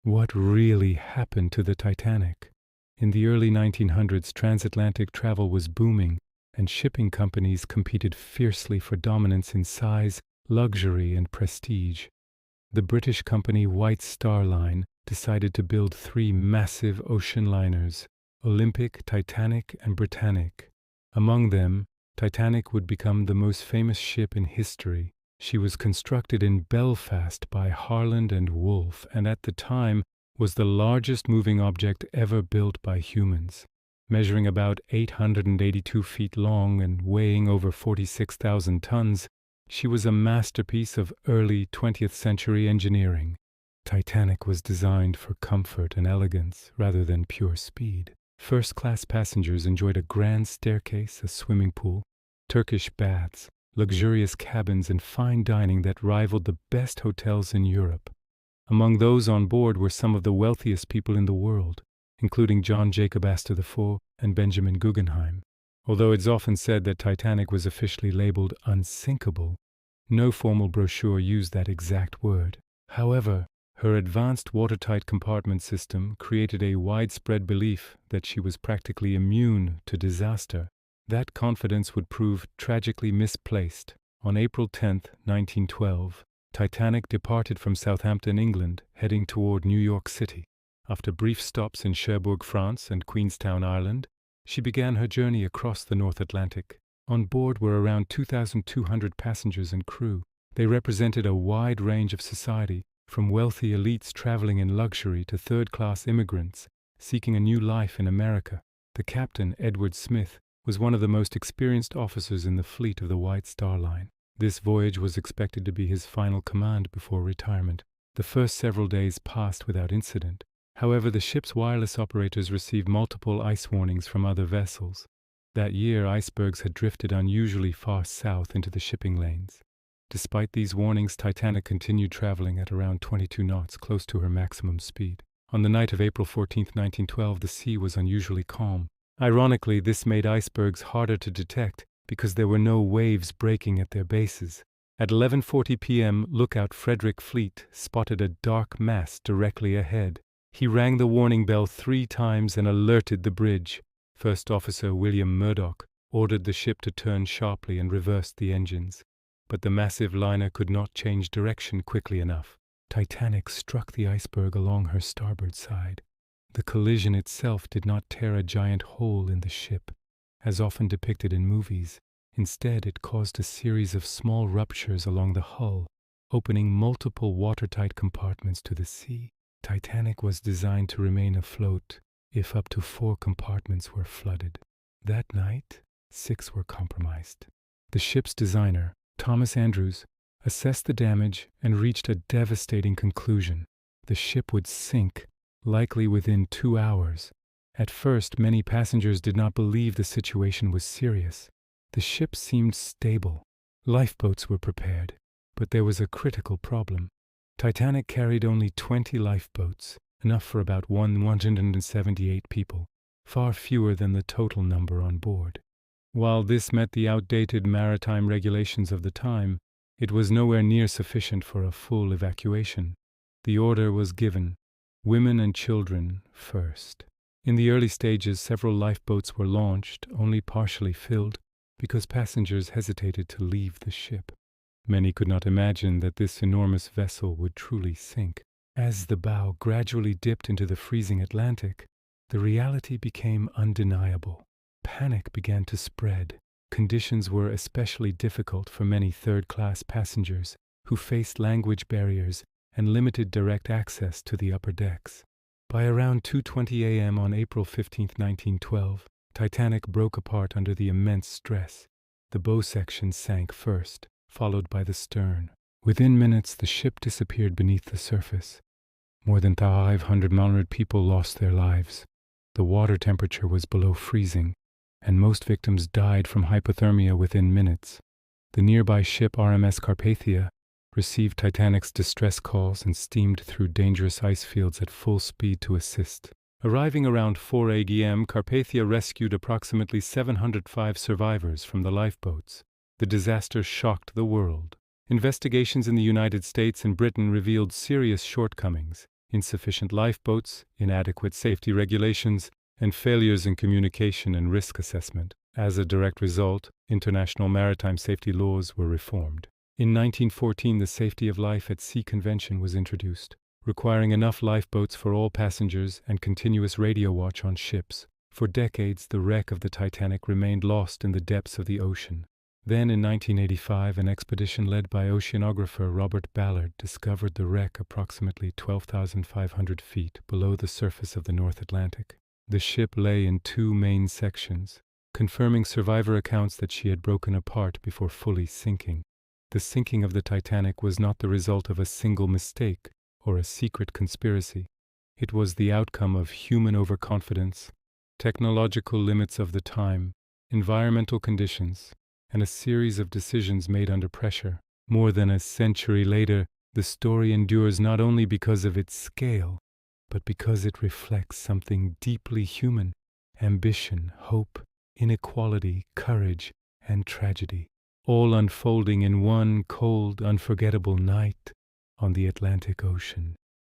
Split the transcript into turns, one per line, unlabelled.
What really happened to the Titanic? In the early 1900s, transatlantic travel was booming, and shipping companies competed fiercely for dominance in size, luxury, and prestige. The British company White Star Line decided to build three massive ocean liners: Olympic, Titanic, and Britannic. Among them, Titanic would become the most famous ship in history. She was constructed in Belfast by Harland and Wolff, and at the time was the largest moving object ever built by humans. Measuring about 882 feet long and weighing over 46,000 tons, she was a masterpiece of early 20th century engineering. Titanic was designed for comfort and elegance rather than pure speed. First-class passengers enjoyed a grand staircase, a swimming pool, Turkish baths, luxurious cabins, and fine dining that rivaled the best hotels in Europe. Among those on board were some of the wealthiest people in the world, including John Jacob Astor IV and Benjamin Guggenheim. Although it's often said that Titanic was officially labeled unsinkable, no formal brochure used that exact word. However, her advanced watertight compartment system created a widespread belief that she was practically immune to disaster. That confidence would prove tragically misplaced. On April 10, 1912, Titanic departed from Southampton, England, heading toward New York City. After brief stops in Cherbourg, France, and Queenstown, Ireland, she began her journey across the North Atlantic. On board were around 2,200 passengers and crew. They represented a wide range of society, from wealthy elites traveling in luxury to third-class immigrants seeking a new life in America. The captain, Edward Smith, was one of the most experienced officers in the fleet of the White Star Line. This voyage was expected to be his final command before retirement. The first several days passed without incident. However, the ship's wireless operators received multiple ice warnings from other vessels. That year, icebergs had drifted unusually far south into the shipping lanes. Despite these warnings, Titanic continued traveling at around 22 knots, close to her maximum speed. On the night of April 14, 1912, the sea was unusually calm. Ironically, this made icebergs harder to detect because there were no waves breaking at their bases. At 11:40 p.m., lookout Frederick Fleet spotted a dark mass directly ahead. He rang the warning bell 3 times and alerted the bridge. First Officer William Murdoch ordered the ship to turn sharply and reversed the engines. But the massive liner could not change direction quickly enough. Titanic struck the iceberg along her starboard side. The collision itself did not tear a giant hole in the ship, as often depicted in movies. Instead, it caused a series of small ruptures along the hull, opening multiple watertight compartments to the sea. Titanic was designed to remain afloat if up to 4 compartments were flooded. That night, 6 were compromised. The ship's designer, Thomas Andrews, assessed the damage and reached a devastating conclusion. The ship would sink, likely within 2 hours. At first, many passengers did not believe the situation was serious. The ship seemed stable. Lifeboats were prepared, but there was a critical problem. Titanic carried only 20 lifeboats, enough for about 178 people, far fewer than the total number on board. While this met the outdated maritime regulations of the time, it was nowhere near sufficient for a full evacuation. The order was given: women and children first. In the early stages, several lifeboats were launched, only partially filled, because passengers hesitated to leave the ship. Many could not imagine that this enormous vessel would truly sink. As the bow gradually dipped into the freezing Atlantic, the reality became undeniable. Panic began to spread. Conditions were especially difficult for many third-class passengers who faced language barriers and limited direct access to the upper decks. By around 2:20 a.m. on April 15, 1912, Titanic broke apart under the immense stress. The bow section sank first, followed by the stern. Within minutes, the ship disappeared beneath the surface. More than 500 people lost their lives. The water temperature was below freezing, and most victims died from hypothermia within minutes. The nearby ship RMS Carpathia received Titanic's distress calls and steamed through dangerous ice fields at full speed to assist. Arriving around 4 a.m., Carpathia rescued approximately 705 survivors from the lifeboats. The disaster shocked the world. Investigations in the United States and Britain revealed serious shortcomings. insufficient lifeboats, inadequate safety regulations, and failures in communication and risk assessment. As a direct result, international maritime safety laws were reformed. In 1914, the Safety of Life at Sea Convention was introduced, requiring enough lifeboats for all passengers and continuous radio watch on ships. For decades, the wreck of the Titanic remained lost in the depths of the ocean. Then, in 1985, an expedition led by oceanographer Robert Ballard discovered the wreck approximately 12,500 feet below the surface of the North Atlantic. The ship lay in two main sections, confirming survivor accounts that she had broken apart before fully sinking. The sinking of the Titanic was not the result of a single mistake or a secret conspiracy. It was the outcome of human overconfidence, technological limits of the time, environmental conditions, and a series of decisions made under pressure. More than a century later, the story endures not only because of its scale, but because it reflects something deeply human: ambition, hope, inequality, courage, and tragedy, all unfolding in one cold, unforgettable night on the Atlantic Ocean.